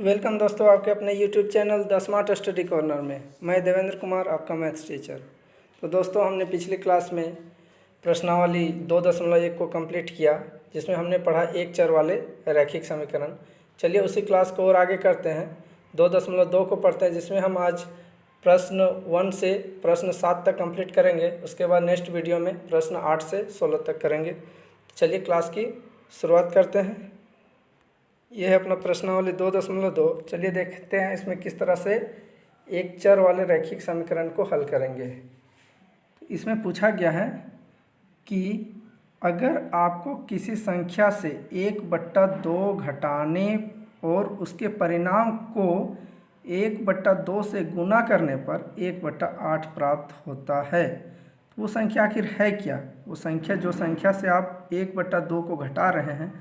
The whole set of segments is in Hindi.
वेलकम दोस्तों, आपके अपने YouTube channel the smart study corner में मैं देवेंद्र कुमार, आपका मैथ्स टीचर। तो दोस्तों, हमने पिछली क्लास में प्रश्नावली 2.1 को कंप्लीट किया, जिसमें हमने पढ़ा एक चर वाले रैखिक समीकरण। चलिए उसी क्लास को और आगे करते हैं। 2.2 को पढ़ते हैं, जिसमें हम आज प्रश्न 1 से प्रश्न 7 तक कंप्लीट करेंगे। उसके बाद नेक्स्ट वीडियो में प्रश्न 8 से 16 तक करेंगे। चलिए क्लास की शुरुआत करते हैं। यह है अपना प्रश्नावली 2.2। चलिए देखते हैं इसमें किस तरह से एक चर वाले रैखिक समीकरण को हल करेंगे। इसमें पूछा गया है कि अगर आपको किसी संख्या से 1/2 घटाने और उसके परिणाम को 1/2 से गुना करने पर 1/8 प्राप्त होता है, तो वो संख्या आखिर है क्या? वो संख्या, जो संख्या से आप 1/2 को घटा रहे हैं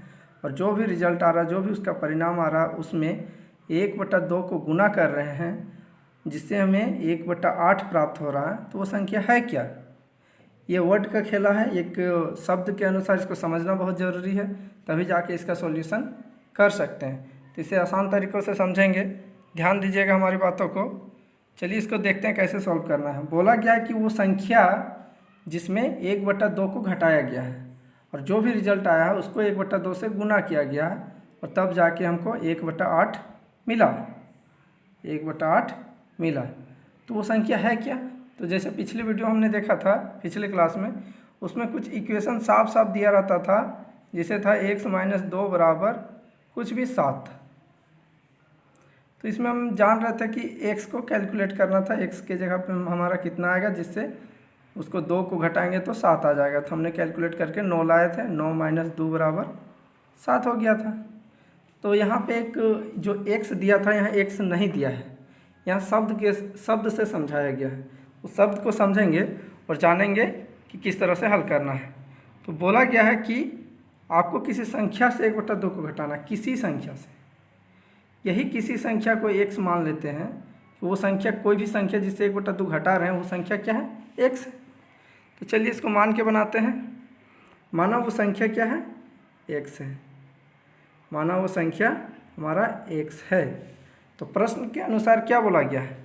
और जो भी रिजल्ट आ रहा है, जो भी उसका परिणाम आ रहा है, उसमें 1/2 को गुना कर रहे हैं, जिससे हमें 1/8 प्राप्त हो रहा है, तो वो संख्या है क्या? ये वर्ड का खेला है। एक शब्द के अनुसार इसको समझना बहुत ज़रूरी है, तभी जाके इसका सॉल्यूशन कर सकते हैं। तो इसे आसान तरीक़ों से समझेंगे, ध्यान दीजिएगा हमारी बातों को। चलिए इसको देखते हैं कैसे सॉल्व करना है। बोला गया है कि वो संख्या जिसमें 1/2 को घटाया गया है और जो भी रिजल्ट आया है उसको 1/2 से गुना किया गया है, और तब जाके हमको 1/8 मिला। 1/8 मिला, तो वो संख्या है क्या? तो जैसे पिछली वीडियो हमने देखा था, पिछले क्लास में, उसमें कुछ इक्वेशन साफ साफ दिया रहता था, जिसे था x - 2 बराबर कुछ भी 7। तो इसमें हम जान रहे थे कि x को कैलकुलेट करना था। x के जगह पे हमारा कितना आएगा, जिससे उसको 2 को घटाएंगे तो 7 आ जाएगा। तो हमने कैलकुलेट करके 9 लाए थे। 9 - 2 बराबर 7 हो गया था। तो यहाँ पे एक जो x दिया था, यहाँ x नहीं दिया है, यहाँ शब्द से समझाया गया है। उस शब्द को समझेंगे और जानेंगे कि किस तरह से हल करना है। तो बोला गया है कि आपको किसी संख्या से 1/2 को घटाना, किसी संख्या से। यही किसी संख्या को x मान लेते हैं कि वो संख्या, कोई भी संख्या जिससे 1/2 घटा रहे हैं, वो संख्या क्या है? x। तो चलिए इसको मान के बनाते हैं। माना वो संख्या क्या है? x है। माना वो संख्या हमारा x है। तो प्रश्न के अनुसार क्या बोला गया है?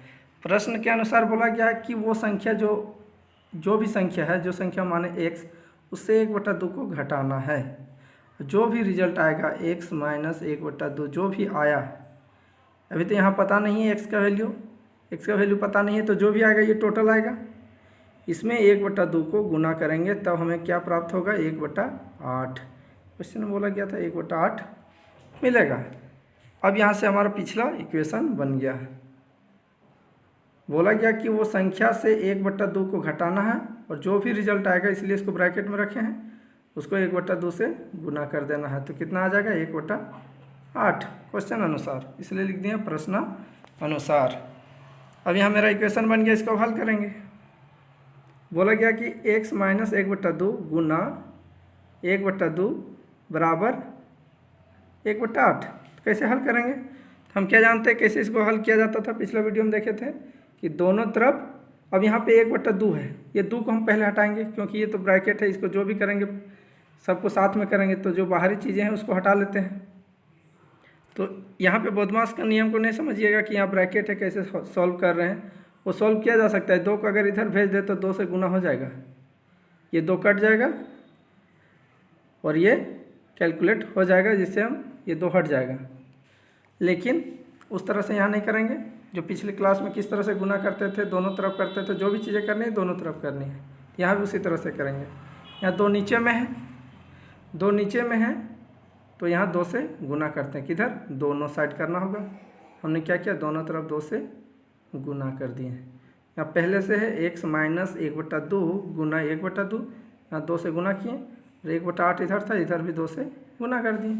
प्रश्न के अनुसार बोला गया है कि वो संख्या, जो भी संख्या है, जो संख्या माने x, उससे 1/2 को घटाना है। जो भी रिजल्ट आएगा, x - 1/2 जो भी आया, अभी तो यहाँ पता नहीं है x का वैल्यू पता नहीं है, तो जो भी आएगा ये टोटल आएगा। इसमें 1/2 को गुना करेंगे तब हमें क्या प्राप्त होगा? 1/8। क्वेश्चन में बोला गया था 1/8 मिलेगा। अब यहाँ से हमारा पिछला इक्वेशन बन गया। बोला गया कि वो संख्या से 1/2 को घटाना है और जो भी रिजल्ट आएगा, इसलिए इसको ब्रैकेट में रखे हैं, उसको 1/2 से गुना कर देना है। तो कितना आ जाएगा? 1/8 क्वेश्चन अनुसार, इसलिए लिख दिया प्रश्न अनुसार। अब यहाँ मेरा इक्वेशन बन गया, इसको हल करेंगे। बोला गया कि x - 1/2 गुना 1/2 बराबर 1/8। तो कैसे हल करेंगे? हम क्या जानते हैं कैसे इसको हल किया जाता था? पिछला वीडियो में देखे थे कि दोनों तरफ, अब यहाँ पे 1/2 है, ये 2 को हम पहले हटाएंगे, क्योंकि ये तो ब्रैकेट है। इसको जो भी करेंगे सबको साथ में करेंगे, तो जो बाहरी चीज़ें हैं उसको हटा लेते हैं। तो यहाँ पे बदमाश का नियम को नहीं समझिएगा कि यहाँ ब्रैकेट है, कैसे सॉल्व कर रहे हैं। वो सॉल्व किया जा सकता है। 2 को अगर इधर भेज दे तो 2 से गुना हो जाएगा, ये 2 कट जाएगा और ये कैलकुलेट हो जाएगा, जिससे हम ये 2 हट जाएगा। लेकिन उस तरह से यहाँ नहीं करेंगे, जो पिछली क्लास में किस तरह से गुना करते थे, दोनों तरफ करते थे। जो भी चीज़ें करनी है दोनों तरफ करनी है, यहाँ भी उसी तरह से करेंगे। यहाँ 2 नीचे में है, 2 नीचे में है, तो यहाँ 2 से गुना करते हैं। किधर? दोनों साइड करना होगा। हमने क्या किया? दोनों तरफ 2 से गुना कर दिए। यहाँ पहले से है x - 1/2 गुना 1/2, यहाँ 2 से गुना किए, और 1/8 इधर था, इधर भी 2 से गुना कर दिए।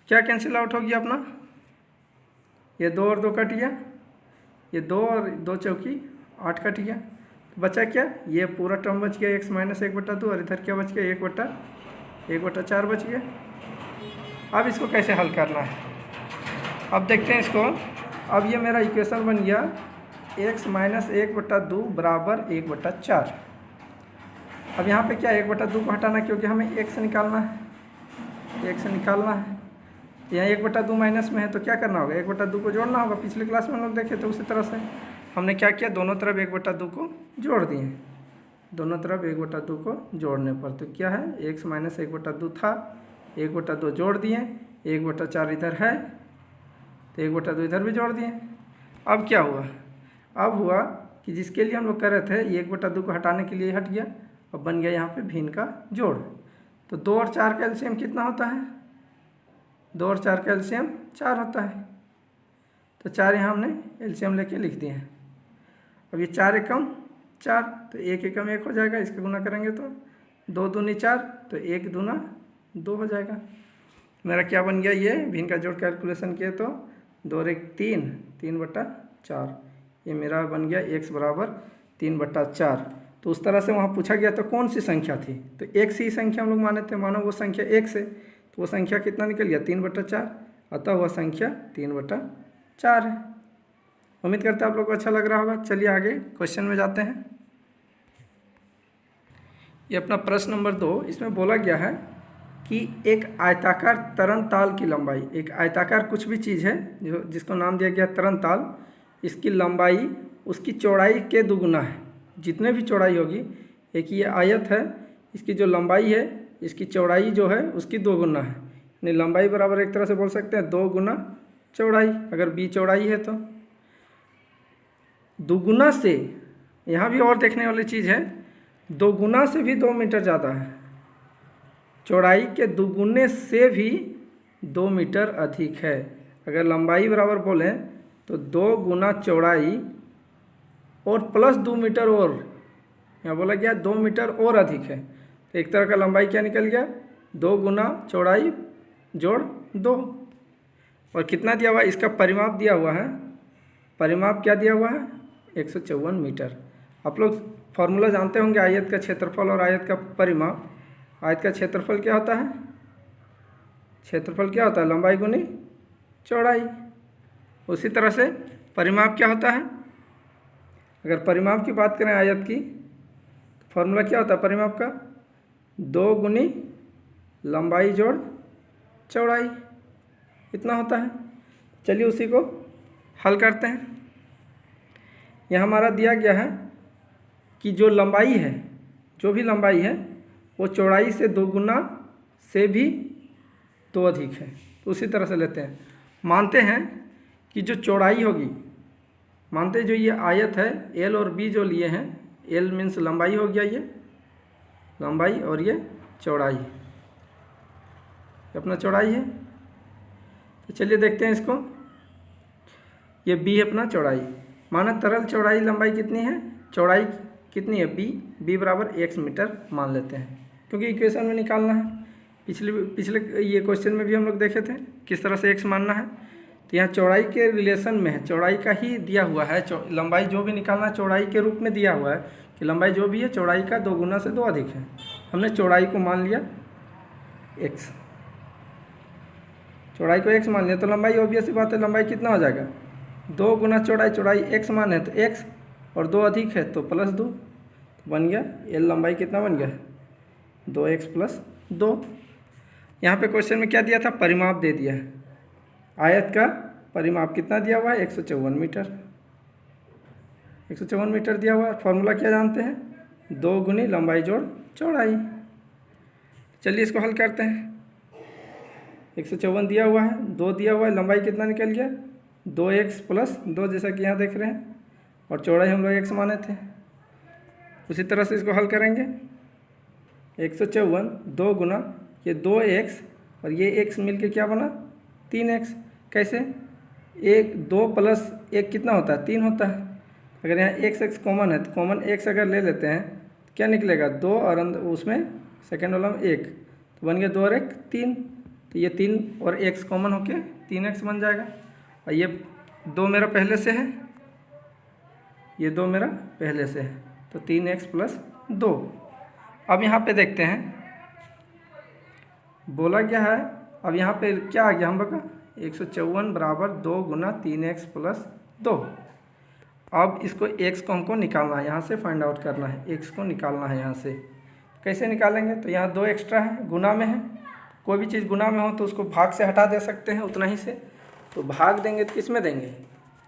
क्या कैंसिल आउट हो गया अपना? ये 2 और 2 कट गया, ये 2 और 2 चौकी 8 कट गया। तो बचा क्या? ये पूरा टर्म बच गया, x - 1/2, और इधर क्या बच गया? 1/4 बच गया। अब इसको कैसे हल करना है, अब देखते हैं इसको। अब ये मेरा इक्वेशन बन गया x - 1/2 बराबर 1/4। अब यहाँ पे क्या 1/2 को हटाना, क्योंकि हमें x निकालना है, x निकालना है। तो यहाँ 1/2 माइनस में है तो क्या करना होगा, 1/2 को जोड़ना होगा। पिछले क्लास में हम लोग देखे थे उसी तरह से हमने क्या किया, दोनों तरफ 1/2 को जोड़ दिए। दोनों तरफ 1/2 को जोड़ने पर तो क्या है, x माइनस 1/2 था, 1/2 जोड़ दिए, 1/4 इधर है तो 1/2 इधर भी जोड़ दिए। अब क्या हुआ, अब हुआ कि जिसके लिए हम लोग कर रहे थे ये 1/2 को हटाने के लिए हट गया, अब बन गया यहाँ पे भिन्न का जोड़। तो 2 और 4 का एलसीएम कितना होता है, 2 और 4 का एलसीएम 4 होता है। तो 4 यहाँ हमने एलसीएम लेके लिख दिए हैं। अब ये 4 एकम 4 तो 1 एकम 1 हो जाएगा, इसका गुना करेंगे तो 2 दूनी 4 तो 1 दूना 2 हो जाएगा। मेरा क्या बन गया, ये भिन्न का जोड़ कैलकुलेशन किए तो 2 और 1 3, 3/4 ये मेरा बन गया x बराबर 3/4। तो उस तरह से वहाँ पूछा गया तो कौन सी संख्या थी, तो एक सी संख्या हम लोग माने थे, मानो वो संख्या 1 से, तो वो संख्या कितना निकल गया 3/4, अतः वह संख्या 3/4 है। उम्मीद करते हैं आप लोग को अच्छा लग रहा होगा। चलिए आगे क्वेश्चन में जाते हैं। ये अपना प्रश्न नंबर 2, इसमें बोला गया है कि एक आयताकार तरंताल की लंबाई, एक आयताकार कुछ भी चीज़ है जो जिसको नाम दिया गया तरंताल, इसकी लंबाई उसकी चौड़ाई के दुगुना है। जितने भी चौड़ाई होगी, एक ये आयत है, इसकी जो लंबाई है इसकी चौड़ाई जो है उसकी 2 गुना है, यानी लंबाई बराबर एक तरह से बोल सकते हैं 2 गुना चौड़ाई, अगर b चौड़ाई है तो। दुगुना से, यहाँ भी और देखने वाली चीज़ है, 2 गुना से भी 2 मीटर ज़्यादा है, चौड़ाई के दुगुने से भी 2 मीटर अधिक है। अगर लंबाई बराबर बोलें तो 2 गुना चौड़ाई और प्लस 2 मीटर, और यहाँ बोला गया 2 मीटर और अधिक है, तो एक तरह का लंबाई क्या निकल गया, 2 गुना चौड़ाई जोड़ 2। और कितना दिया हुआ है, इसका परिमाप दिया हुआ है, परिमाप क्या दिया हुआ है 154 मीटर। आप लोग फॉर्मूला जानते होंगे, आयत का क्षेत्रफल और आयत का परिमाप। आयत का क्षेत्रफल क्या होता है, क्षेत्रफल क्या होता है, लंबाई गुनी चौड़ाई। उसी तरह से परिमाप क्या होता है, अगर परिमाप की बात करें आयत की, तो फॉर्मूला क्या होता है परिमाप का, 2 गुनी लंबाई जोड़ चौड़ाई, इतना होता है। चलिए उसी को हल करते हैं। यह हमारा दिया गया है कि जो लंबाई है, जो भी लंबाई है वो चौड़ाई से 2 गुना से भी 2 अधिक है। तो उसी तरह से लेते हैं, मानते हैं कि जो चौड़ाई होगी, मानते हैं जो ये आयत है एल और बी जो लिए हैं, एल मीन्स लंबाई हो गया, ये लंबाई और ये चौड़ाई, अपना चौड़ाई है। तो चलिए देखते हैं इसको, ये बी है अपना चौड़ाई, माना तरल चौड़ाई लंबाई कितनी है, चौड़ाई कितनी है बी बराबर x मीटर मान लेते हैं, क्योंकि इक्वेशन में निकालना है। पिछले ये क्वेश्चन में भी हम लोग देखे थे किस तरह से x मानना है। तो यहाँ चौड़ाई के रिलेशन में है, चौड़ाई का ही दिया हुआ है, लंबाई जो भी निकालना चौड़ाई के रूप में दिया हुआ है कि लंबाई जो भी है चौड़ाई का 2 गुना से 2 अधिक है। हमने चौड़ाई को मान लिया x, चौड़ाई को x मान लिया, तो लंबाई ऑब्वियस सी बात है, लंबाई कितना हो जाएगा 2 गुना चौड़ाई, चौड़ाई x मान है तो x और 2 अधिक है तो +2, तो बन गया l लंबाई कितना बन गया 2x + 2। यहाँ पे क्वेश्चन में क्या दिया था, परिमाप दे दिया है, आयत का परिमाप कितना दिया हुआ है 154 मीटर, 154 मीटर दिया हुआ है। फॉर्मूला क्या जानते हैं, 2 गुनी लंबाई जोड़ चौड़ाई। चलिए इसको हल करते हैं। 154 दिया हुआ है, 2 दिया हुआ है, लंबाई कितना निकल गया 2x + 2, जैसा कि यहाँ देख रहे हैं, और चौड़ाई हम लोग x माने थे। उसी तरह से इसको हल करेंगे, 154 2 गुना ये 2x और ये x मिल के क्या बना 3x। कैसे, 2 + 1 कितना होता है 3 होता है। अगर यहाँ x कॉमन है तो कॉमन x अगर ले लेते हैं तो क्या निकलेगा 2 और उसमें सेकेंड वाला में 1, तो बन गया 2 और 1 3, तो ये 3 और x कॉमन होके 3x बन जाएगा। और ये 2 मेरा पहले से है, ये 2 मेरा पहले से है, तो 3x + 2। अब यहाँ पे देखते हैं, बोला गया है, अब यहाँ पे क्या आ गया हम लोग का 154 बराबर 2 गुना 3x + 2। अब इसको x को हमको निकालना है, यहाँ से फाइंड आउट करना है, x को निकालना है यहाँ से। कैसे निकालेंगे, तो यहाँ 2 एक्स्ट्रा है, गुना में है कोई भी चीज़ गुना में हो तो उसको भाग से हटा दे सकते हैं उतना ही से। तो भाग देंगे तो किस में देंगे,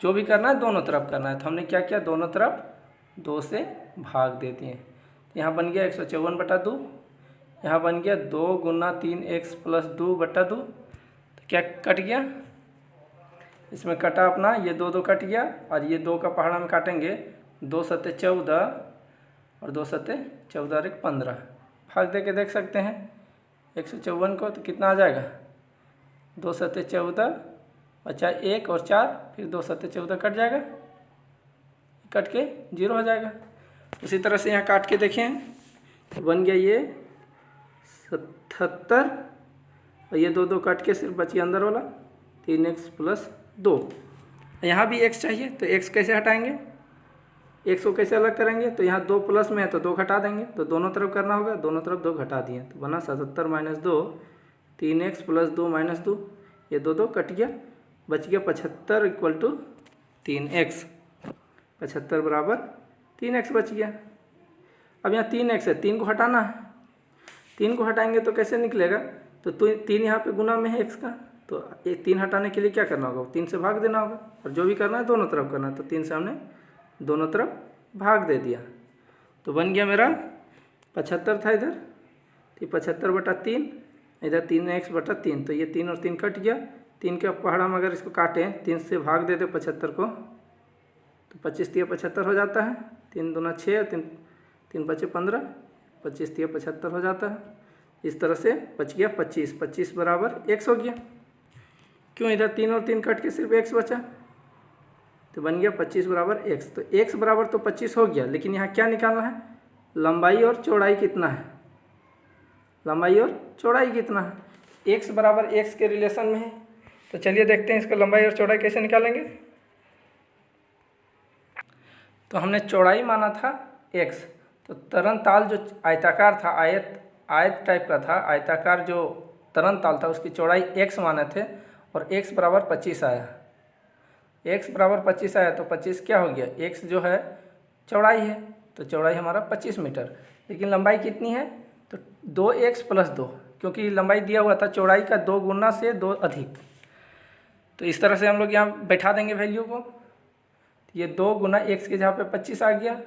जो भी करना है दोनों तरफ करना है। तो हमने क्या किया, दोनों तरफ 2 से भाग दे दिए। तो यहाँ बन गया 154/2, यहाँ बन गया 2 गुना 3x प्लस 2/2। तो क्या कट गया, इसमें कटा अपना ये 2 कट गया, और ये 2 का पहाड़ा में काटेंगे 2 सत्ते 14 और 2 सत्ते 14 और 1 15। भाग दे के देख सकते हैं 154 को, तो कितना आ जाएगा, 2 सत्ते 14 बचा 1 और 4, फिर 2 सत्ते 14 कट जाएगा, कट के 0 हो जाएगा। उसी तरह से यहाँ काट के देखें तो बन गया ये 77, और ये 2 कट के सिर्फ बची अंदर वाला 3x प्लस 2। यहाँ भी x चाहिए, तो x कैसे हटाएंगे, x को कैसे अलग करेंगे, तो यहाँ 2 प्लस में है तो 2 घटा देंगे, तो दोनों तरफ करना होगा, दोनों तरफ 2 घटा दिए तो बना 77 - 2, 3x प्लस 2 - 2, ये 2 कट गया, बच गया 75 = 3x, 75 बराबर 3x बच गया। अब यहाँ 3x है, 3 को हटाना है, 3 को हटाएंगे तो कैसे निकलेगा, तो 3 यहाँ पे गुना में है x का, तो 3 हटाने के लिए क्या करना होगा, 3 से भाग देना होगा, और जो भी करना है दोनों तरफ करना है। तो 3 से हमने दोनों तरफ भाग दे दिया, तो बन गया मेरा 75 था इधर, तो 75/3, इधर 3x/3, तो ये 3 और 3 कट गया। 3 के पहाड़ा में अगर इसको काटें, 3 से भाग देते 75 को, तो 25 × 75 हो जाता है, 3 दूना 6, 3 × 5 = 15, 25 × 75 हो जाता है। इस तरह से बच गया 25, 25 बराबर x हो गया। क्यों, इधर 3 और 3 कट के सिर्फ x बचा, तो बन गया 25 बराबर x। तो x बराबर तो 25 हो गया, लेकिन यहाँ क्या निकालना है, लंबाई और चौड़ाई कितना है, लंबाई और चौड़ाई कितना है, x बराबर x के रिलेशन में है। तो चलिए देखते हैं इसका लंबाई और चौड़ाई कैसे निकालेंगे। तो हमने चौड़ाई माना था x, तो तरन ताल जो आयताकार था, आयत टाइप का था, आयताकार जो तरन ताल था उसकी चौड़ाई x माने थे, और x बराबर 25 आया, x बराबर 25 आया, तो 25 क्या हो गया, x जो है चौड़ाई है, तो चौड़ाई हमारा 25 मीटर, लेकिन लंबाई कितनी है, तो 2x प्लस 2, क्योंकि लंबाई दिया हुआ था चौड़ाई का 2 गुना से 2 अधिक। तो इस तरह से हम लोग यहाँ बैठा देंगे वैल्यू को, ये 2 गुना x के जहाँ पे 25 आ गया,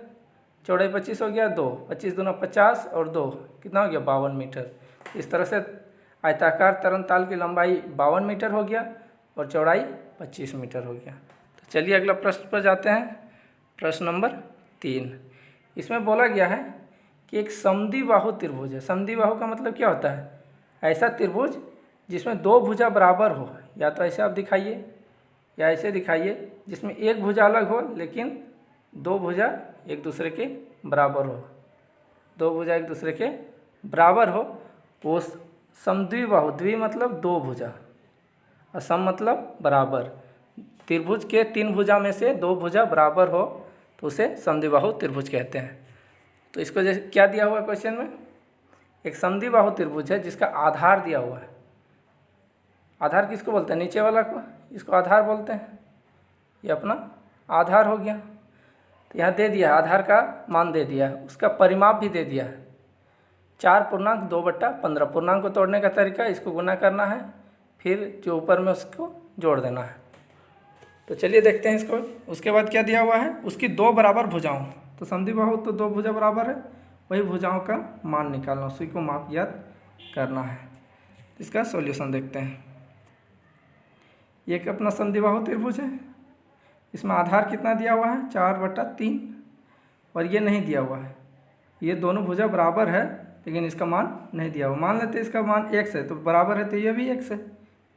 चौड़ाई 25 हो गया, 2 25 दूना 50 और 2 कितना हो गया 52 मीटर। इस तरह से आयताकार तरन ताल की लंबाई 52 मीटर हो गया और चौड़ाई 25 मीटर हो गया। तो चलिए अगला प्रश्न पर जाते हैं, प्रश्न नंबर 3। इसमें बोला गया है कि एक समद्विबाहु त्रिभुज है। समद्विबाहु का मतलब क्या होता है, ऐसा त्रिभुज जिसमें 2 भुजा बराबर हो, या तो ऐसे आप दिखाइए या ऐसे दिखाइए, जिसमें एक भुजा अलग हो लेकिन 2 भुजा एक दूसरे के बराबर हो, 2 भुजा एक दूसरे के बराबर हो, वो समद्विबाहु, द्वि मतलब 2 भुजा, और सम मतलब बराबर। त्रिभुज के 3 भुजा में से 2 भुजा बराबर हो तो उसे समद्विबाहु त्रिभुज कहते हैं। तो इसको जैसे क्या दिया हुआ है क्वेश्चन में, एक समद्विबाहु त्रिभुज है जिसका आधार दिया हुआ है। आधार किसको बोलते हैं, नीचे वाला को, इसको आधार बोलते हैं, ये अपना आधार हो गया। तो यहाँ दे दिया आधार का मान दे दिया, उसका परिमाप भी दे दिया है 4.2/15। पूर्णांक को तोड़ने का तरीका, इसको गुना करना है, फिर जो ऊपर में उसको जोड़ देना है। तो चलिए देखते हैं इसको। उसके बाद क्या दिया हुआ है, उसकी 2 बराबर भुजाओं, तो समद्विबाहु तो 2 भुजा बराबर है, वही भुजाओं का मान निकालना, उसी को माप याद करना है। इसका सॉल्यूशन देखते हैं। ये एक अपना समद्विबाहु त्रिभुज है, इसमें आधार कितना दिया हुआ है 4/3, और ये नहीं दिया हुआ है, ये दोनों भुजा बराबर है लेकिन इसका मान नहीं दिया हुआ। मान लेते हैं इसका मान x है, तो बराबर है तो ये भी x है,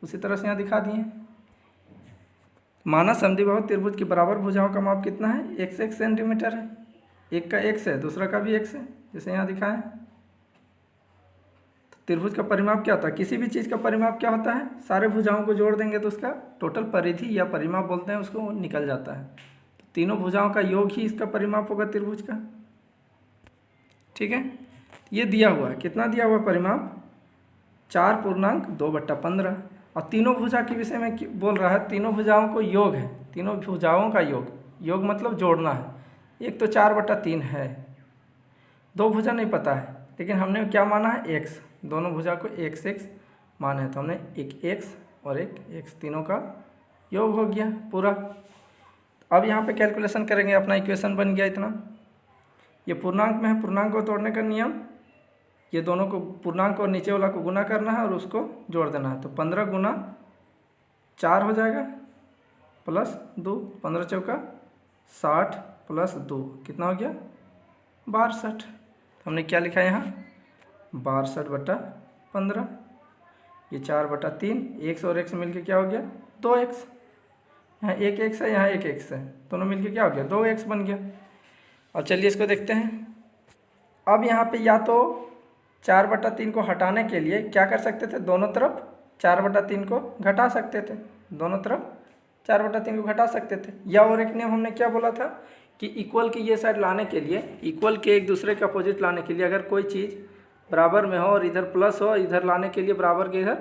उसी तरह से यहाँ दिखा दिए। माना समद्विबाहु त्रिभुज की बराबर भुजाओं का माप कितना है, 1 सेंटीमीटर है, एक का x है दूसरा का भी x है, जैसे यहाँ दिखाएं। तो त्रिभुज का परिमाप क्या होता है, किसी भी चीज़ का परिमाप क्या होता है, सारे भुजाओं को जोड़ देंगे तो उसका टोटल परिधि या परिमाप बोलते हैं उसको, निकल जाता है। तो तीनों भुजाओं का योग ही इसका परिमाप होगा त्रिभुज का, ठीक है। ये दिया हुआ है, कितना दिया हुआ परिमाप 4.2/15, और तीनों भुजा के विषय में बोल रहा है, तीनों भुजाओं को योग है, तीनों भुजाओं का योग, योग मतलब जोड़ना है। एक तो 4/3 है, 2 भुजा नहीं पता है, लेकिन हमने क्या माना है x, दोनों भुजा को x मान है, तो हमने एक x और एक x तीनों का योग हो गया पूरा। अब यहाँ पे कैलकुलेशन करेंगे, अपना इक्वेशन बन गया इतना। ये पूर्णांक में है, पूर्णांक को तोड़ने का नियम, ये दोनों को पूर्णांक और नीचे वाला को गुना करना है और उसको जोड़ देना है। तो 15 गुना 4 हो जाएगा प्लस 2, 15 चौका 60 प्लस 2 कितना हो गया 62। हमने क्या लिखा है यहाँ 62/15। ये 4/3, x और x मिलके क्या हो गया 2x। यहाँ एक x है, यहाँ एक x है, दोनों मिलके क्या हो गया 2x बन गया। अब चलिए इसको देखते हैं। अब यहाँ पे या तो 4/3 को हटाने के लिए क्या कर सकते थे, दोनों तरफ 4/3 को घटा सकते थे, दोनों तरफ 4/3 को घटा सकते थे। या और एक नियम हमने क्या बोला था कि इक्वल की ये साइड लाने के लिए, इक्वल के एक दूसरे के अपोजिट लाने के लिए, अगर कोई चीज़ बराबर में हो और इधर प्लस हो, इधर लाने के लिए बराबर के इधर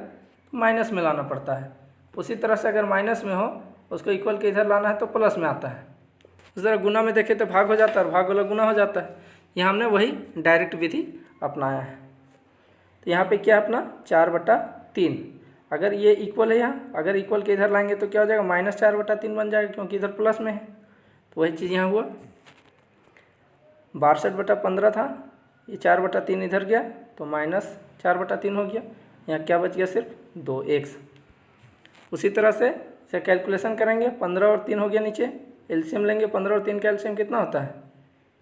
माइनस में लाना पड़ता है। उसी तरह से अगर माइनस में हो उसको इक्वल के इधर लाना है तो प्लस में आता है। उस तरह गुना में देखें तो भाग हो जाता है और भाग वाला गुना हो जाता है। यहाँ हमने वही डायरेक्ट विधि अपनाया है। तो यहाँ पे क्या अपना 4/3, अगर ये इक्वल है, यहाँ अगर इक्वल के इधर लाएंगे तो क्या हो जाएगा -4/3 बन जाएगा, क्योंकि इधर प्लस में है। तो वही चीज़ यहाँ हुआ, 62/15 था, ये 4/3 इधर गया तो -4/3 हो गया। यहाँ क्या बच गया सिर्फ 2x। उसी तरह से कैलकुलेशन करेंगे, 15 और 3 हो गया नीचे, एलसीएम लेंगे, 15 और 3 का एलसीएम कितना होता है।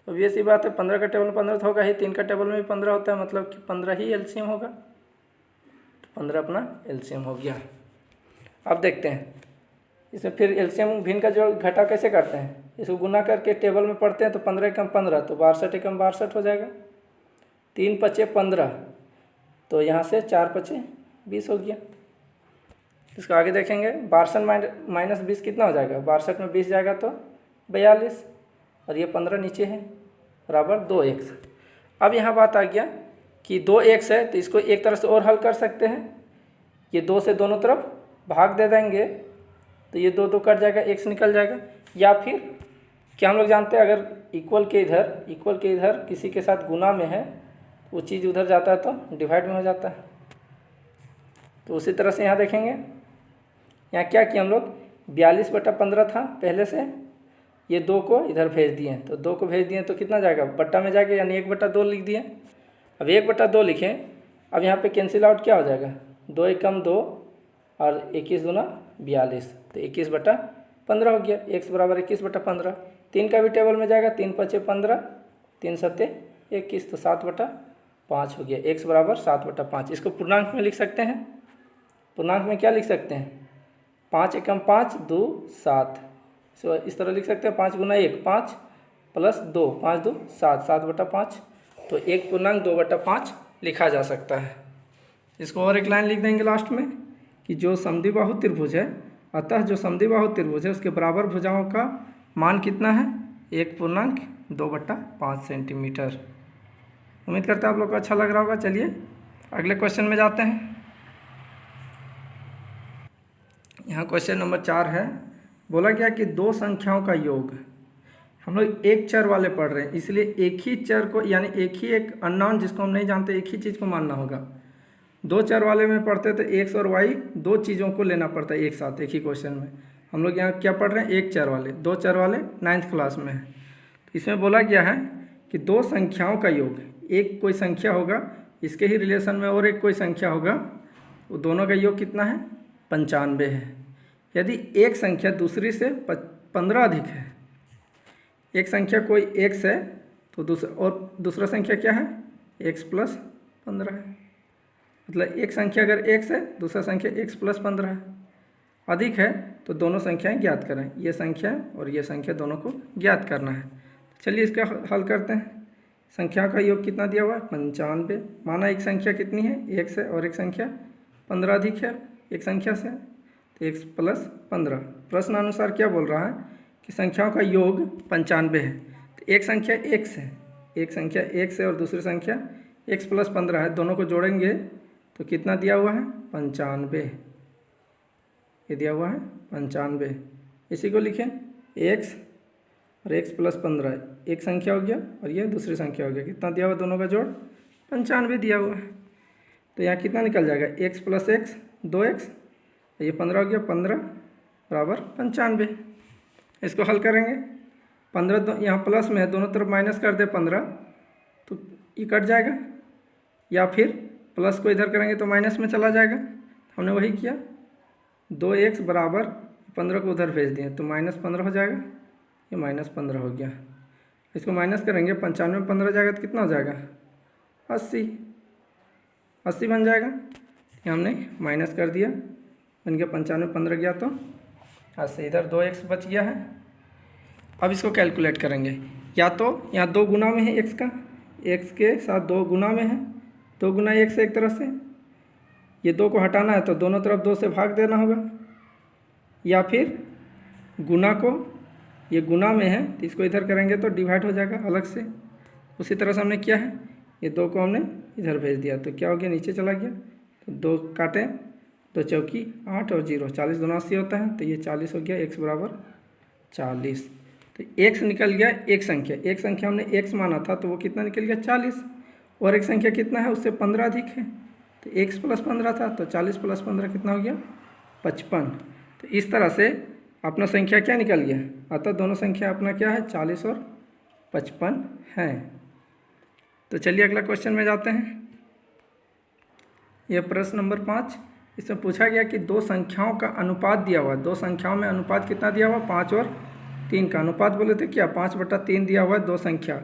तो ये सी बात है, 15 का टेबल में 15 तो होगा ही, 3 का टेबल में भी 15 होता है, मतलब कि 15 ही एलसीएम होगा। तो 15 अपना एलसीएम हो गया। अब देखते हैं इसमें फिर एलसीएम भिन्न का जो घटा कैसे करते हैं, इसको गुना करके टेबल में पढ़ते हैं। तो 15 एकम 15 तो 62 एकम 62 हो जाएगा, 3 पचे 15, तो यहाँ से 4 पचे 20 हो गया। इसको आगे देखेंगे, 62 - 20 कितना हो जाएगा, 62 में 20 जाएगा तो 42, और ये 15 नीचे है बराबर 2x। अब यहाँ बात आ गया कि 2x है तो इसको एक तरह से और हल कर सकते हैं, ये 2 से दोनों तरफ भाग दे देंगे तो ये 2 कट जाएगा, x निकल जाएगा। या फिर क्या हम लोग जानते हैं, अगर इक्वल के इधर किसी के साथ गुना में है, वो चीज़ उधर जाता है तो डिवाइड में हो जाता है। तो उसी तरह से यहाँ देखेंगे, यहाँ क्या किया हम लोग 42/15 था पहले से, ये 2 को इधर भेज दिए, तो 2 को भेज दिए तो कितना जाएगा बट्टा में जाएगा, यानी 1/2 लिख दिए। अब 1/2 लिखें, अब यहाँ पे कैंसिल आउट क्या हो जाएगा, 2 एकम 2 और 21 दूना 42, तो 21/15 हो गया, x बराबर 21/15। 3 का भी टेबल में जाएगा, 3 पचे 15, 3 सत्ते 21, तो 7/5 हो गया, x बराबर 7/5। इसको पूर्णांक में लिख सकते हैं, पूर्णांक में क्या लिख सकते हैं, 5 एकम 5 2 7, सो इस तरह लिख सकते हैं, 5 गुना 1 5 प्लस 2 5 2 7, 7/5। तो एक पूर्णांक 2/5 लिखा जा सकता है। इसको और एक लाइन लिख देंगे लास्ट में कि जो समद्विबाहु त्रिभुज है, अतः जो समद्विबाहु त्रिभुज है उसके बराबर भुजाओं का मान कितना है, 1.2/5 सेंटीमीटर। उम्मीद करता है आप लोग को अच्छा लग रहा होगा। चलिए अगले क्वेश्चन में जाते हैं। यहाँ क्वेश्चन नंबर 4 है, बोला गया कि दो संख्याओं का योग, हम लोग एक चर वाले पढ़ रहे हैं, इसलिए एक ही चर को, यानी एक अननोन जिसको हम नहीं जानते, एक ही चीज़ को मानना होगा। दो चर वाले में पढ़ते तो एक्स और वाई दो चीज़ों को लेना पड़ता है एक साथ एक ही क्वेश्चन में। हम लोग यहाँ क्या पढ़ रहे हैं, एक चर वाले, दो चर वाले 9th क्लास में है। इसमें बोला गया है कि दो संख्याओं का योग, एक कोई संख्या होगा, इसके ही रिलेशन में और एक कोई संख्या होगा, वो दोनों का योग कितना है 95 है। यदि एक संख्या दूसरी से 15 अधिक है, एक संख्या कोई x है तो दूसरा संख्या क्या है x + 15 है। मतलब एक संख्या अगर x है, दूसरा संख्या x + 15 है, अधिक है तो दोनों संख्याएं ज्ञात करें। ये संख्या और ये संख्या दोनों को ज्ञात करना है। चलिए इसका हल करते हैं। संख्या का योग कितना दिया हुआ है 95। माना एक संख्या कितनी है x है और एक संख्या 15 अधिक है एक संख्या से, तो x + 15। प्रश्न अनुसार क्या बोल रहा है कि संख्याओं का योग 95 है। तो एक संख्या x है, एक संख्या x है और दूसरी संख्या x + 15 है, दोनों को जोड़ेंगे तो कितना दिया हुआ है 95। ये दिया हुआ है 95। इसी को लिखें x और x + 15, एक संख्या हो गया और ये दूसरी संख्या हो गया, कितना दिया हुआ दोनों का जोड़ 95 दिया हुआ है। तो यहाँ कितना निकल जाएगा, x प्लस एक्स 2x, ये 15 हो गया, 15 बराबर 95। इसको हल करेंगे, 15 यहाँ प्लस में है, दोनों तरफ माइनस कर दे 15 तो ये कट जाएगा, या फिर प्लस को इधर करेंगे तो माइनस में चला जाएगा। हमने वही किया, 2x बराबर 15 को उधर भेज दिए तो -15 हो जाएगा, ये -15 हो गया। इसको माइनस करेंगे, 95 में 15 जाएगा तो कितना हो जाएगा, 80 बन जाएगा। ये हमने माइनस कर दिया, बन गया 95 में 15 गया तो 80, इधर 2x बच गया है। अब इसको कैलकुलेट करेंगे, या तो यहाँ 2 गुना में है x का, x के साथ 2 गुना में है, 2 गुना x एक तरह से, ये 2 को हटाना है तो दोनों तरफ 2 से भाग देना होगा, या फिर गुना को, ये गुना में है तो इसको इधर करेंगे तो डिवाइड हो जाएगा अलग से। उसी तरह से हमने किया है, ये 2 को हमने इधर भेज दिया तो क्या हो गया, नीचे चला गया, तो 2 काटें, 2 चौकी 8 और 0, 40 दोनों 80 होता है, तो ये 40 हो गया, x बराबर 40। तो x निकल गया, एक संख्या हमने x माना था तो वो कितना निकल गया, 40, और एक संख्या कितना है, उससे 15 अधिक है, तो x प्लस 15 था, तो 40 प्लस 15 कितना हो गया, 55। तो इस तरह से अपना संख्या क्या निकल गया, अतः दोनों संख्या अपना क्या है, 40 और 55 है। तो चलिए अगला क्वेश्चन में जाते हैं। यह प्रश्न नंबर 5, इसमें पूछा गया कि 2 संख्याओं का अनुपात दिया हुआ है, 2 संख्याओं में अनुपात कितना दिया हुआ, 5 और 3 का अनुपात बोले थे क्या, 5/3 दिया हुआ है 2 संख्या।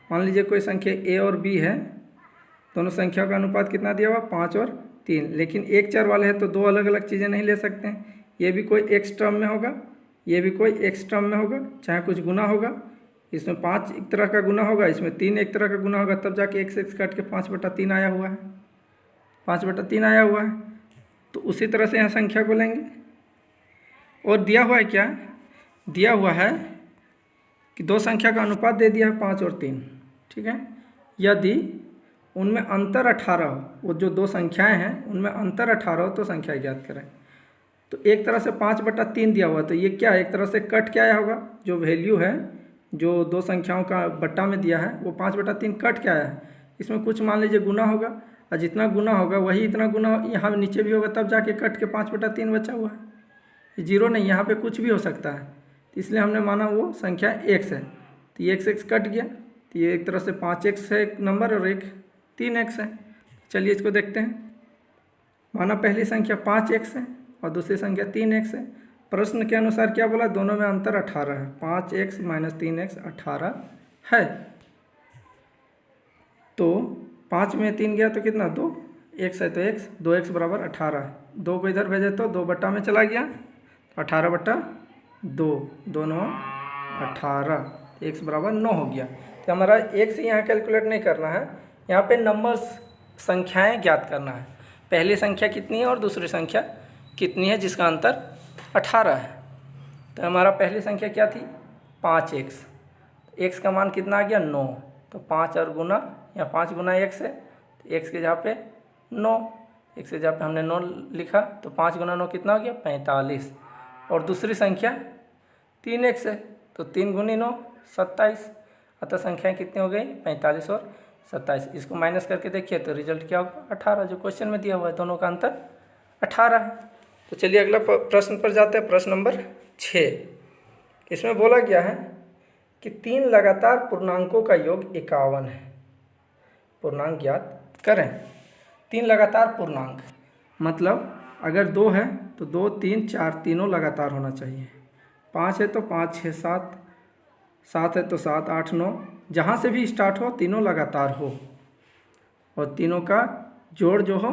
मान लीजिए कोई संख्या a और b है, दोनों संख्याओं का अनुपात कितना दिया हुआ, 5 और 3, लेकिन एक चर वाले हैं तो 2 अलग अलग चीज़ें नहीं ले सकते हैं, ये भी कोई x टर्म में होगा, ये भी कोई x टर्म में होगा, चाहे कुछ गुना होगा, इसमें 5 एक तरह का गुना होगा, इसमें 3 एक तरह का गुना होगा, तब जाके x कट के 5/3 आया हुआ है, 5/3 आया हुआ है। तो उसी तरह से यहाँ संख्या को लेंगे, और दिया हुआ है क्या, दिया हुआ है कि 2 संख्या का अनुपात दे दिया है 5 और 3, ठीक है। यदि उनमें अंतर 18 हो, वो जो 2 संख्याएं हैं उनमें अंतर 18 हो तो संख्या ज्ञात करें। तो एक तरह से 5/3 दिया हुआ, तो ये क्या है, एक तरह से कट क्या आया होगा, जो वैल्यू है जो 2 संख्याओं का बट्टा में दिया है वो 5/3 कट क्या आया है, इसमें कुछ मान लीजिए गुना होगा, और जितना गुना होगा वही इतना गुना यहाँ नीचे भी होगा, तब जाके कट के 5/3 बचा हुआ है, 0 नहीं, यहाँ पे कुछ भी हो सकता है, तो इसलिए हमने माना वो संख्या x है, तो ये x कट गया, तो ये एक तरह से 5x है एक नंबर और एक 3x है। चलिए इसको देखते हैं, माना पहली संख्या 5x है और दूसरी संख्या 3x है। प्रश्न के अनुसार क्या बोला, दोनों में अंतर 18 है, 5x - 3x 18 है। तो 5 में 3 गया तो कितना, 2, x है तो x, 2x बराबर 18 है, 2 को इधर भेजे तो 2 बट्टा में चला गया, 18/2, दोनों 18, x बराबर 9 हो गया। तो हमारा x यहाँ कैलकुलेट नहीं करना है, यहाँ पे नंबर्स संख्याएं ज्ञात करना है, पहली संख्या कितनी है और दूसरी संख्या कितनी है जिसका अंतर 18 है। तो हमारा पहली संख्या क्या थी, 5x, x का मान कितना आ गया, 9, तो 5 और गुना, या 5 गुना x है, तो x के जगह पे 9, x के जगह पे हमने 9 लिखा, तो 5 गुना 9 कितना हो गया, 45। और दूसरी संख्या 3x है, तो 3 गुनी 9 27, अतः संख्याएं कितनी हो गई, 45 और 27। इसको माइनस करके देखिए तो रिजल्ट क्या होगा, 18, जो क्वेश्चन में दिया हुआ है, दोनों का अंतर 18 है। तो चलिए अगला प्रश्न पर जाते हैं, प्रश्न नंबर 6। इसमें बोला गया है कि 3 लगातार पूर्णांकों का योग 51 है, पूर्णांक ज्ञात करें। 3 लगातार पूर्णांक मतलब अगर 2 है तो 2, 3, 4 तीनों लगातार होना चाहिए, 5 है तो 5, 6, 7, 7 है तो 7, 8, 9, जहाँ से भी स्टार्ट हो तीनों लगातार हो, और तीनों का जोड़ जो हो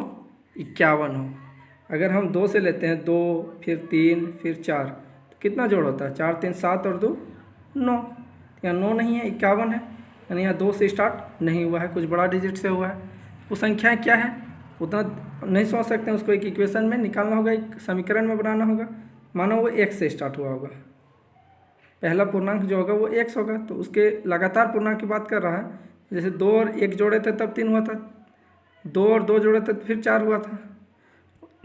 51 हो। अगर हम 2 से लेते हैं, 2 फिर 3 फिर 4, तो कितना जोड़ होता है, 4, 3, 7 और 2, 9, यहाँ 9 नहीं है, 51 है, यानी यहाँ 2 से स्टार्ट नहीं हुआ है, कुछ बड़ा डिजिट से हुआ है। वो संख्याएँ क्या है उतना नहीं सोच सकते हैं, उसको एक इक्वेशन में निकालना होगा, एक समीकरण में बनाना होगा। मानो वो x से स्टार्ट हुआ होगा, पहला पूर्णांक जो होगा वो x होगा, तो उसके लगातार पूर्णांक की बात कर रहा है। जैसे 2 और 1 जोड़े थे तब 3 हुआ था, 2 और 2 जोड़े थे तो फिर 4 हुआ था,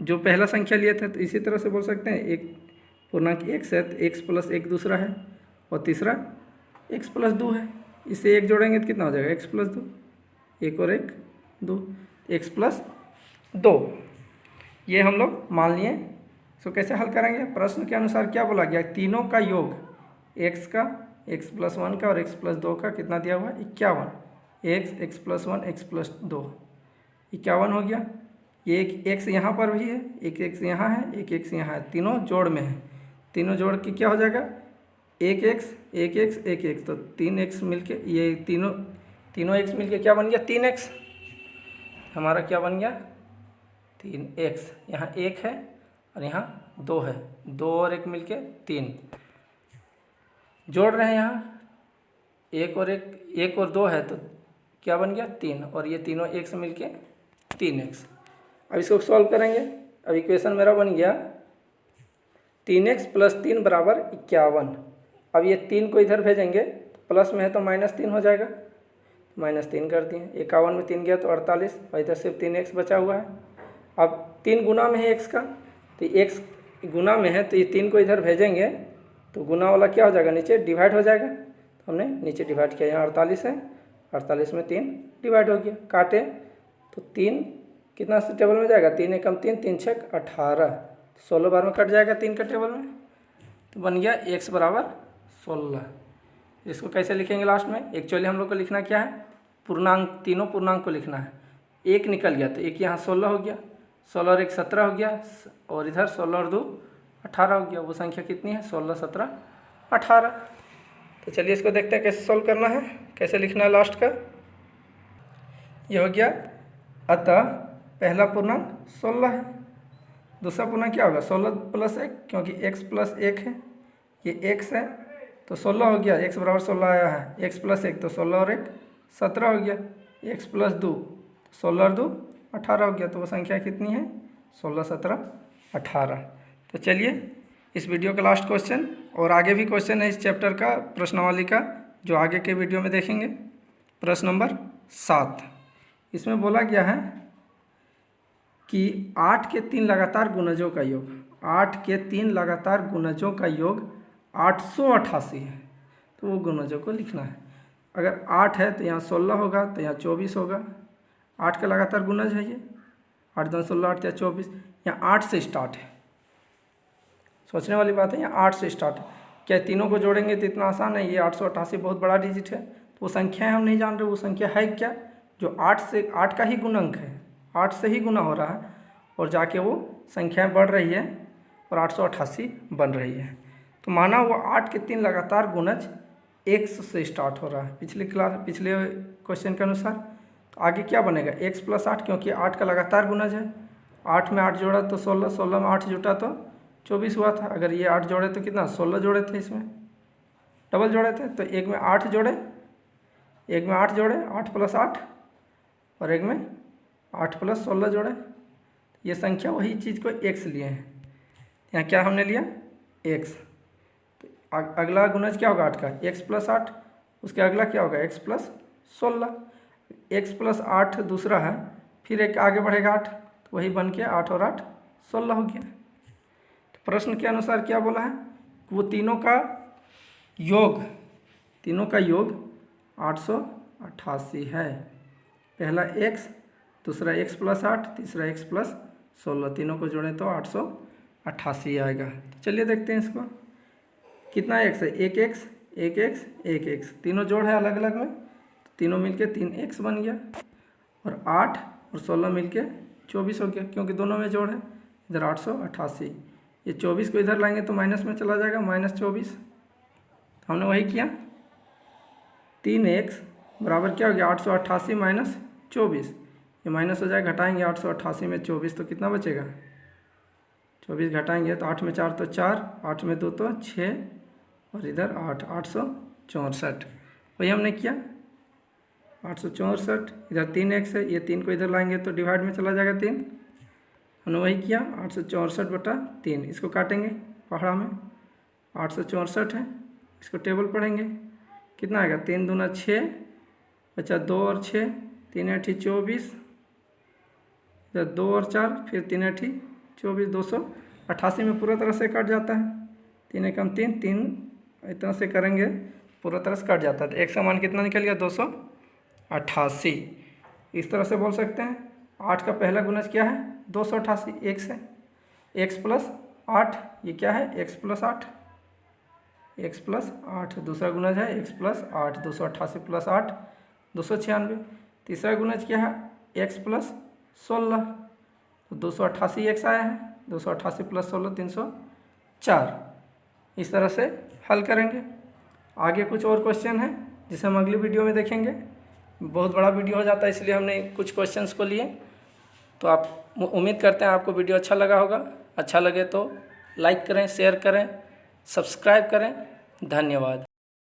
जो पहला संख्या लिए थे। तो इसी तरह से बोल सकते हैं, एक पूर्णांक x है तो x + 1 दूसरा है, और तीसरा x + 2 है, इससे 1 जोड़ेंगे तो कितना हो जाएगा, x + 2, 1 और 1 2, x + 2। ये हम लोग मान लिए। इसको कैसे हल करेंगे? प्रश्न के अनुसार क्या बोला गया? तीनों का योग, x का, x+1 का और x+2 का कितना दिया हुआ है? 51। x+1 x+2 51 हो गया। ये एक x यहाँ पर भी है, एक x यहाँ है, एक x यहाँ है, तीनों जोड़ में है। तीनों जोड़ के क्या हो जाएगा? एक x तो 3x मिलके, ये तीनों x मिलके क्या बन गया? 3x। हमारा क्या बन गया? 3x। यहाँ 1 है और यहाँ 2 है, 2 और 1 मिलके 3। जोड़ रहे हैं यहाँ 1 और 2 है तो क्या बन गया? 3, और ये तीनों x मिलके 3x। अब इसको सॉल्व करेंगे। अब इक्वेशन मेरा बन गया 3x + 3 = 51। अब ये 3 को इधर भेजेंगे, प्लस में है तो -3 हो जाएगा, -3 कर दिए। 51 में 3 गया तो 48, और इधर सिर्फ 3x बचा हुआ है। अब 3 गुना में है x का, तो x गुना में है तो ये 3 को इधर भेजेंगे तो गुना वाला क्या हो जाएगा? नीचे डिवाइड हो जाएगा। तो हमने नीचे डिवाइड किया, यहाँ 48 है, 48 में 3 डिवाइड हो गया। काटे तो 3 कितना से टेबल में जाएगा? 3 एकम 3, 3 छक 18, 16 बार में कट जाएगा 3 का टेबल में, तो बन गया x = 16। इसको कैसे लिखेंगे लास्ट में? एक्चुअली हम लोग को लिखना क्या है? पूर्णांक, तीनों पूर्णांक को लिखना है। 1 निकल गया तो 1 यहाँ 16 हो गया, 16 और 1 17 हो गया, और इधर 16 और 2 18 हो गया। वो संख्या कितनी है? 16, 17, 18। तो चलिए इसको देखते हैं कैसे सॉल्व करना है, कैसे लिखना है लास्ट का। ये हो गया, अतः पहला पूर्णांक 16 है। दूसरा पूर्णांक क्या होगा? 16 + 1, क्योंकि x + 1 है, ये x है तो 16 हो गया, x = 16 आया है। x + 1 तो 16 और 1 17 हो गया, x + 2 16 और 2 18 हो गया। तो वो संख्या कितनी है? 16, 17, 18। तो चलिए इस वीडियो का लास्ट क्वेश्चन, और आगे भी क्वेश्चन है इस चैप्टर का, प्रश्नावली का, जो आगे के वीडियो में देखेंगे। प्रश्न नंबर 7, इसमें बोला गया है कि 8 के 3 लगातार गुणजों का योग, 8 के 3 लगातार गुणजों का योग 888 है। तो वो गुणजों को लिखना है। अगर 8 है तो यहाँ 16 होगा, तो यहाँ 24 होगा। 8 का लगातार गुणज है ये, 8 2 16, 8 या 24। यहाँ 8 से स्टार्ट है, सोचने वाली बात है। यहाँ 8 से स्टार्ट है। क्या तीनों को जोड़ेंगे तो इतना आसान है? ये 888 बहुत बड़ा डिजिट है, तो वो संख्याएँ हम नहीं जान रहे, वो संख्या है क्या जो 8 का ही गुणक है, 8 से ही गुना हो रहा है, और जाके वो संख्याएँ बढ़ रही है और 888 बन रही है। तो माना वो 8 के 3 लगातार गुणज x से स्टार्ट हो रहा है पिछले क्वेश्चन के अनुसार। तो आगे क्या बनेगा? x + 8, क्योंकि 8 का लगातार गुणज है। 8 में 8 जोड़ा तो 16, 16 में 8 जुटा तो 24 हुआ था। अगर ये 8 जोड़े तो कितना? 16 जोड़े थे, इसमें डबल जोड़े थे। तो एक में 8 जोड़े, 8 + 8, और एक में 8 + 16 जोड़े। ये संख्या वही चीज़ को x लिए हैं। यहाँ क्या हमने लिया? x। तो अगला गुणज क्या होगा 8 का? x + 8। उसके अगला क्या होगा? x + 16। x + 8 दूसरा है, फिर एक आगे बढ़ेगा 8, तो वही बन के 8 और 8 16 हो गया। तो प्रश्न के अनुसार क्या बोला है? वो तीनों का योग 888 है। पहला x, दूसरा x + 8, तीसरा x + 16, तीनों को जोड़ें तो 888 आएगा। तो चलिए देखते हैं इसको, कितना x है? एक x, तीनों जोड़ है अलग अलग में, तो तीनों मिलके 3x बन गया, और 8 और 16 मिलके 24 हो गया, क्योंकि दोनों में जोड़ है। इधर 888, ये 24 को इधर लाएंगे तो माइनस में चला जाएगा, -24। तो हमने वही किया, 3x बराबर क्या हो गया? 888 - 24, ये माइनस हो जाएगा, घटाएंगे 888 में 24 तो कितना बचेगा? 24 घटाएंगे तो 8 में 4 तो 4, 8 में 2 तो 6, और इधर 8, 864। वही हमने किया, 864। इधर 3x है, ये 3 को इधर लाएंगे तो डिवाइड में चला जाएगा 3। हमने वही किया, 864/3। इसको काटेंगे पहाड़ा में, 864 है। इसको टेबल पढ़ेंगे, कितना आएगा? 3 दूना 6, बचा 2 और 6, 3 8 24, इधर 2 और 4, फिर 3 8 24, 288 में पूरा तरह से कट जाता है। 3 एकम 3, 3 इतना से करेंगे पूरा तरह से कट जाता है। तो x का मान कितना निकल गया? 288। इस तरह से बोल सकते हैं। 8 का पहला गुणज क्या है 288 एक्स है, एक्स प्लस 8 ये क्या है एक्स प्लस 8, एक्स प्लस 8 दूसरा गुणज है एक्स प्लस 8, 288 प्लस 8 296। तीसरा गुणज क्या है एक्स प्लस 16, तो 288 एक्स आया है, 288 प्लस 16 304। इस तरह से हल करेंगे। आगे कुछ और क्वेश्चन है जिसे हम अगली वीडियो में देखेंगे। बहुत बड़ा वीडियो हो जाता है इसलिए हमने कुछ क्वेश्चंस को लिए। तो आप उम्मीद करते हैं आपको वीडियो अच्छा लगा होगा। अच्छा लगे तो लाइक करें, शेयर करें, सब्सक्राइब करें। धन्यवाद।